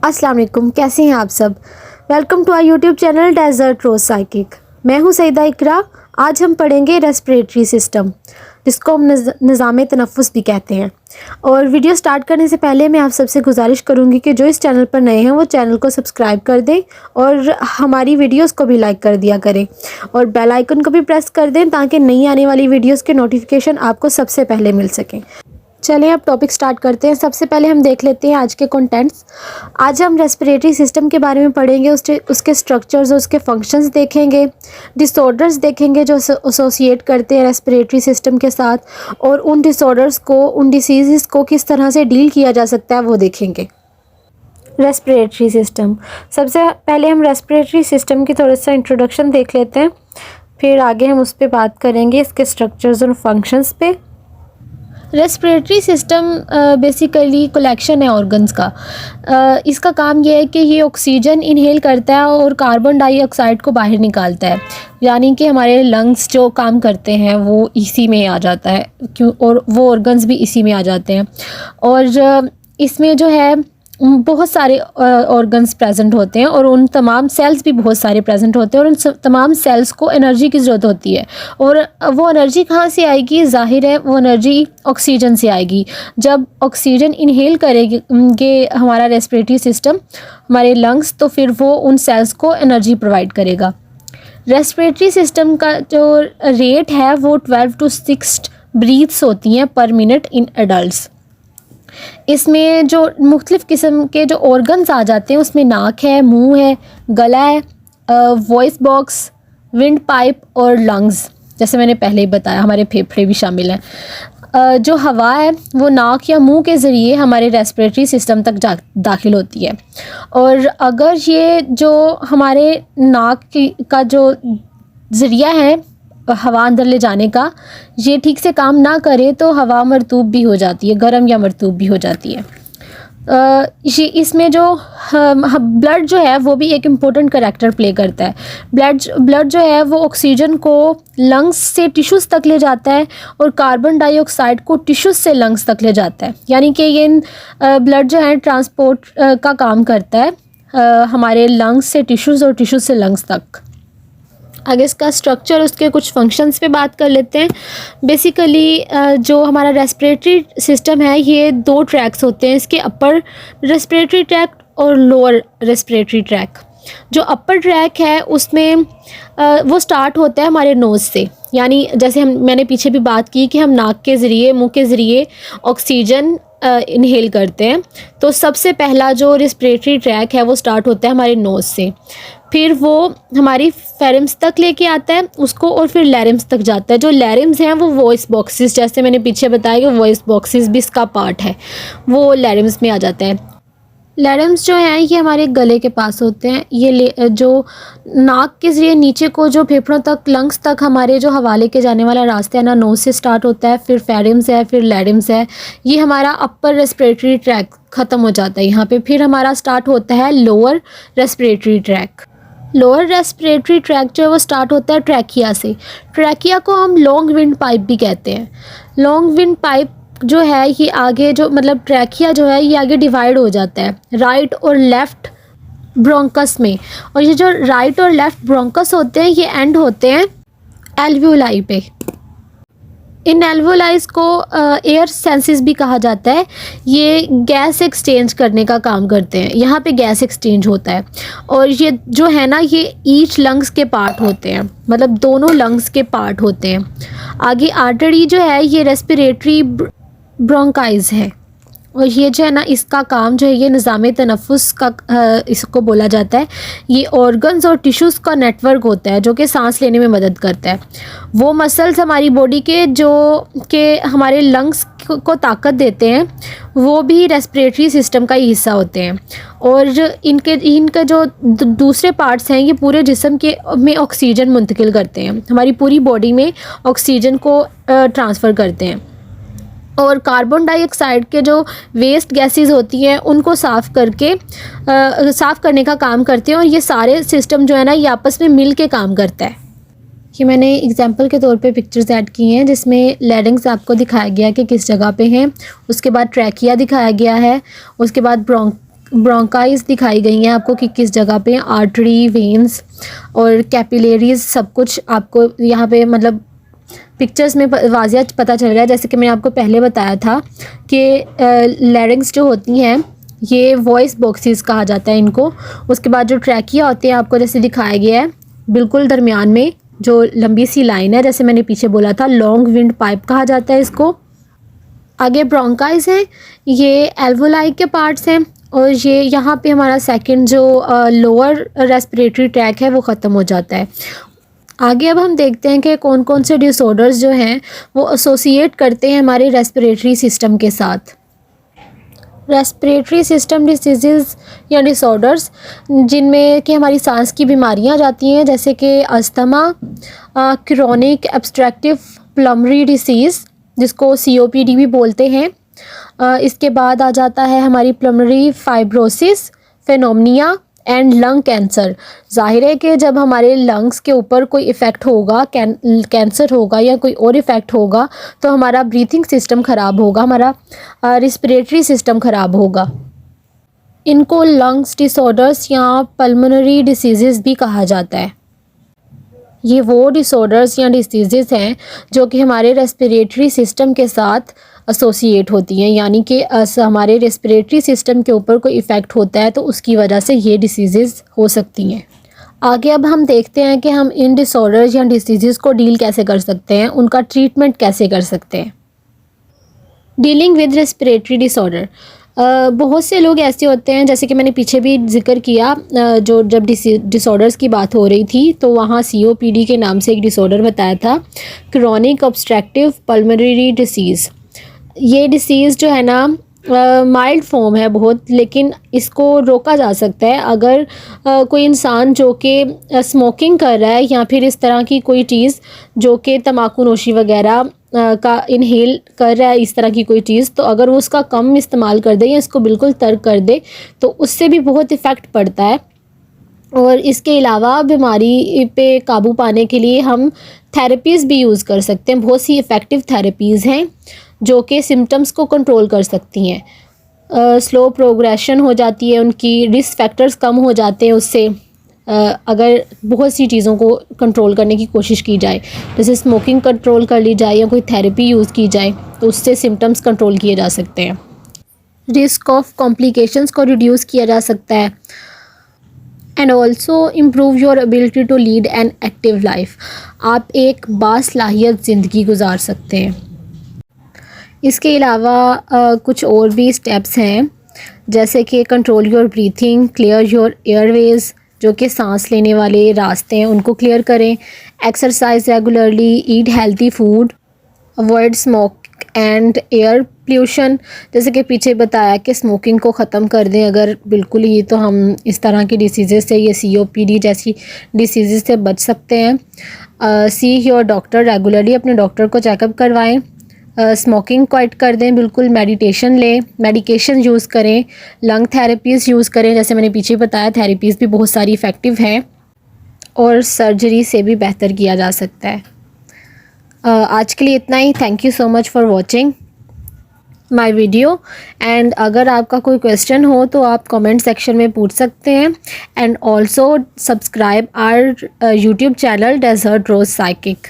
अस्सलाम वालेकुम, कैसे हैं आप सब। Welcome to our YouTube channel desert rose psychic. मैं हूं सईदा इकरा। आज हम पढ़ेंगे रेस्पिरेटरी सिस्टम, जिसको हम निज़ाम तनफ़ुस भी कहते हैं। और वीडियो स्टार्ट करने से पहले मैं आप सबसे गुजारिश करूंगी कि जो इस चैनल पर नए हैं वो चैनल को सब्सक्राइब कर दें और हमारी वीडियोस को भी लाइक कर दिया करें और बेल आइकन को भी प्रेस कर दें ताकि नई आने वाली वीडियोस के नोटिफिकेशन आपको सबसे पहले मिल सकें। चलें अब टॉपिक स्टार्ट करते हैं। सबसे पहले हम देख लेते हैं आज के कंटेंट्स। आज हम रेस्पिरेटरी सिस्टम के बारे में पढ़ेंगे, उसके स्ट्रक्चर्स और उसके फंक्शंस देखेंगे, डिसऑर्डर्स देखेंगे जो एसोसिएट करते हैं रेस्पिरेटरी सिस्टम के साथ, और उन डिसऑर्डर्स को, उन डिसीज़ को किस तरह से डील किया जा सकता है वो देखेंगे। रेस्पिरेटरी सिस्टम, सबसे पहले हम रेस्पिरेटरी सिस्टम की थोड़ा सा इंट्रोडक्शन देख लेते हैं, फिर आगे हम उस पर बात करेंगे, इसके स्ट्रक्चर्स और फंक्शंस पे। रेस्पिरेटरी सिस्टम बेसिकली कलेक्शन है ऑर्गन्स का। इसका काम यह है कि ये ऑक्सीजन इनहेल करता है और कार्बन डाइऑक्साइड को बाहर निकालता है, यानी कि हमारे लंग्स जो काम करते हैं वो इसी में आ जाता है, और वो ऑर्गन्स भी इसी में आ जाते हैं। और इसमें जो है बहुत सारे ऑर्गन्स प्रेजेंट होते हैं और उन तमाम सेल्स भी बहुत सारे प्रेजेंट होते हैं, और उन तमाम सेल्स को एनर्जी की ज़रूरत होती है। और वो एनर्जी कहाँ से आएगी? ज़ाहिर है वो एनर्जी ऑक्सीजन से आएगी। जब ऑक्सीजन इनहेल करेंगे हमारा रेस्पिरेटरी सिस्टम, हमारे लंग्स, तो फिर वो उन सेल्स को एनर्जी प्रोवाइड करेगा। रेस्पिरेटरी सिस्टम का जो रेट है वो 12 to 6 ब्रीथ्स होती हैं पर मिनट इन एडल्ट्स। इसमें जो मुख्तलिफ़ किस्म के जो ऑर्गन्स आ जाते हैं उसमें नाक है, मुंह है, गला है, वॉइस बॉक्स, विंड पाइप और लंग्स, जैसे मैंने पहले ही बताया हमारे फेफड़े भी शामिल हैं। जो हवा है वो नाक या मुंह के ज़रिए हमारे रेस्पिरेटरी सिस्टम तक दाखिल होती है, और अगर ये जो हमारे नाक का जो ज़रिया है हवा अंदर ले जाने का, ये ठीक से काम ना करे तो हवा मरतूब भी हो जाती है, गर्म या मरतूब भी हो जाती है। ये इसमें जो ब्लड जो है वो भी एक इम्पोर्टेंट करैक्टर प्ले करता है। ब्लड जो है वो ऑक्सीजन को लंग्स से टिश्यूज़ तक ले जाता है और कार्बन डाइऑक्साइड को टिश्यूज़ से लंग्स तक ले जाता है, यानी कि ये ब्लड जो है ट्रांसपोर्ट का काम करता है हमारे लंग्स से टिश्यूज़ और टिश्यूज़ से लंग्स तक। आगे इसका स्ट्रक्चर, उसके कुछ फंक्शंस पे बात कर लेते हैं। बेसिकली जो हमारा रेस्पिरेटरी सिस्टम है ये 2 ट्रैक्स होते हैं, इसके अपर रेस्पिरेटरी ट्रैक और लोअर रेस्पिरेटरी ट्रैक। जो अपर ट्रैक है उसमें वो स्टार्ट होता है हमारे नोज़ से, यानी जैसे मैंने पीछे भी बात की कि हम नाक के ज़रिए, मुंह के ज़रिए ऑक्सीजन इनहेल करते हैं। तो सबसे पहला जो रेस्पिरेटरी ट्रैक है वो स्टार्ट होता है हमारे नोज़ से, फिर वो हमारी फेरिम्स तक लेके आता है उसको, और फिर लैरिम्स तक जाता है। जो लैरिम्स हैं वो वॉइस बॉक्सेस, जैसे मैंने पीछे बताया कि वॉइस बॉक्सेस भी इसका पार्ट है, वो लैरिम्स में आ जाता है। लैरिम्स जो हैं ये हमारे गले के पास होते हैं। ये जो नाक के ज़रिए नीचे को जो फेफड़ों तक, लंग्स तक हमारे जो हवा लेके जाने वाला रास्ता है ना, नोज़ से स्टार्ट होता है, फिर फेरिम्स है, फिर लैरिम्स है। ये हमारा अपर रेस्पिरेटरी ट्रैक ख़त्म हो जाता है यहाँ पे। फिर हमारा स्टार्ट होता है lower respiratory tract. Lower respiratory tract जो है वो स्टार्ट होता है ट्रैकिया से। ट्रैकिया को हम लॉन्ग विंड पाइप भी कहते हैं। लॉन्ग विंड पाइप जो है ये आगे, जो मतलब ट्रैकिया जो है ये आगे डिवाइड हो जाता है राइट और लेफ़्ट ब्रोंकस में, और ये जो राइट और लेफ़्ट ब्रोंकस होते हैं ये एंड होते हैं एल्वियोलाई पे। इन एल्वियोलाइज को एयर सेंसेस भी कहा जाता है। ये गैस एक्सचेंज करने का काम करते हैं, यहाँ पे गैस एक्सचेंज होता है। और ये जो है ना ये ईच लंग्स के पार्ट होते हैं, मतलब दोनों लंग्स के पार्ट होते हैं। आगे आर्टरी जो है ये रेस्पिरेटरी ब्रोंकाइज है, और ये जो है ना इसका काम जो है ये निज़ाम तनफ़ुस का इसको बोला जाता है। ये ऑर्गन्स और टिश्यूज़ का नेटवर्क होता है जो कि सांस लेने में मदद करता है। वो मसल्स हमारी बॉडी के जो कि हमारे लंग्स को ताकत देते हैं वो भी रेस्पिरेटरी सिस्टम का ही हिस्सा होते हैं, और इनके जो दूसरे पार्ट्स हैं ये पूरे जिस्म के में ऑक्सीजन मुंतकिल करते हैं, हमारी पूरी बॉडी में ऑक्सीजन को ट्रांसफ़र करते हैं, और कार्बन डाइऑक्साइड के जो वेस्ट गैसेस होती हैं उनको साफ़ करने का काम करते हैं। और ये सारे सिस्टम जो है ना ये आपस में मिल के काम करता है। कि मैंने एग्जांपल के तौर पे पिक्चर्स ऐड की हैं जिसमें लैरिंग्स आपको दिखाया गया कि किस जगह पे हैं, उसके बाद ट्रैकिया दिखाया गया है, उसके बाद ब्रोंकाइज दिखाई गई हैं आपको कि किस जगह पे आर्टरी, वेन्स और कैपिलरीज सब कुछ आपको यहाँ पे मतलब पिक्चर्स में वाज़िया पता चल रहा है। जैसे कि मैंने आपको पहले बताया था कि लैरिंग्स जो होती हैं ये वॉइस बॉक्सेस कहा जाता है इनको। उसके बाद जो ट्रैकिया होते हैं आपको जैसे दिखाया गया है बिल्कुल दरमियान में जो लंबी सी लाइन है, जैसे मैंने पीछे बोला था लॉन्ग विंड पाइप कहा जाता है इसको। आगे ब्रोंकाइज हैं, ये एल्वोलाई के पार्ट्स हैं और ये यहाँ पे हमारा सेकंड जो लोअर रेस्पिरेटरी ट्रैक है वो ख़त्म हो जाता है। आगे अब हम देखते हैं कि कौन कौन से डिसऑर्डर्स जो हैं वो एसोसिएट करते हैं हमारे रेस्पिरेटरी सिस्टम के साथ। रेस्पिरेटरी सिस्टम डिसीज़ या डिसऑर्डर्स जिनमें कि हमारी सांस की बीमारियां जाती हैं, जैसे कि asthma, chronic obstructive pulmonary disease जिसको COPD भी बोलते हैं। इसके बाद आ जाता है हमारी pulmonary fibrosis, pneumonia and lung cancer. ज़ाहिर है कि जब हमारे लंग्स के ऊपर कोई इफ़ेक्ट होगा, कैंसर होगा या कोई और इफ़ेक्ट होगा तो हमारा ब्रीथिंग सिस्टम ख़राब होगा, हमारा रिस्पिरेटरी सिस्टम ख़राब होगा। इनको लंग्स डिसऑर्डर्स या पल्मोनरी डिसीज़ भी कहा जाता है। ये वो डिसऑर्डर्स या डिसीज़ हैं जो कि हमारे रेस्पिरेटरी सिस्टम के साथ एसोसिएट होती हैं, यानी कि हमारे रेस्पिरेटरी सिस्टम के ऊपर कोई इफ़ेक्ट होता है तो उसकी वजह से ये डिसीज़ हो सकती हैं। आगे अब हम देखते हैं कि हम इन डिसऑर्डर्स या डिसीज़ को डील कैसे कर सकते हैं, उनका ट्रीटमेंट कैसे कर सकते हैं। डीलिंग विद रेस्पिरेटरी डिसऑर्डर, बहुत से लोग ऐसे होते हैं, जैसे कि मैंने पीछे भी जिक्र किया, जो जब डिसऑर्डर्स की बात हो रही थी तो वहाँ COPD के नाम से एक डिसऑर्डर बताया था, क्रोनिक ऑब्स्ट्रक्टिव पल्मोनरी डिसीज़। ये डिसीज़ जो है ना माइल्ड फॉर्म है बहुत, लेकिन इसको रोका जा सकता है अगर कोई इंसान जो कि स्मोकिंग कर रहा है या फिर इस तरह की कोई चीज़ जो कि तंबाकू नोशी वगैरह का इनहेल कर रहा है, इस तरह की कोई चीज़, तो अगर वो उसका कम इस्तेमाल कर दे या इसको बिल्कुल तर्क कर दे तो उससे भी बहुत इफ़ेक्ट पड़ता है। और इसके अलावा बीमारी पे काबू पाने के लिए हम थेरेपीज़ भी यूज़ कर सकते हैं। बहुत सी इफ़ेक्टिव थेरेपीज़ हैं जो कि सिम्टम्स को कंट्रोल कर सकती हैं। स्लो प्रोग्रेशन हो जाती है उनकी, रिस्क फैक्टर्स कम हो जाते हैं उससे, अगर बहुत सी चीज़ों को कंट्रोल करने की कोशिश की जाए, जैसे स्मोकिंग कंट्रोल कर ली जाए या कोई थेरेपी यूज़ की जाए तो उससे सिम्टम्स कंट्रोल किए जा सकते हैं। रिस्क ऑफ कॉम्प्लिकेशंस को रिड्यूस किया जा सकता है and also improve your ability to lead an active life. आप एक बासलाहियत ज़िंदगी गुजार सकते हैं। इसके अलावा कुछ और भी स्टेप्स हैं, जैसे कि control your breathing, clear your Airways, जो कि सांस लेने वाले रास्ते हैं उनको क्लियर करें, exercise regularly, eat healthy food, avoid smoke and air pollution. जैसे कि पीछे बताया कि स्मोकिंग को ख़त्म कर दें अगर बिल्कुल ही, तो हम इस तरह की डिसीज़ से, ये COPD जैसी डिसीज़ से बच सकते हैं। सी योर डॉक्टर रेगुलरली, अपने डॉक्टर को चेकअप करवाएं। स्मोकिंग क्वाइट कर दें बिल्कुल, मेडिटेशन लें, मेडिकेशन यूज़ करें, लंग थेरेपीज़ यूज़ करें, जैसे मैंने पीछे बताया थेरेपीज़ भी बहुत सारी इफ़ेक्टिव हैं और सर्जरी से भी बेहतर किया जा सकता है। आज के लिए इतना ही। Thank you so much for watching my video and अगर आपका कोई क्वेश्चन हो तो आप कमेंट सेक्शन में पूछ सकते हैं and also subscribe our YouTube channel desert rose psychic.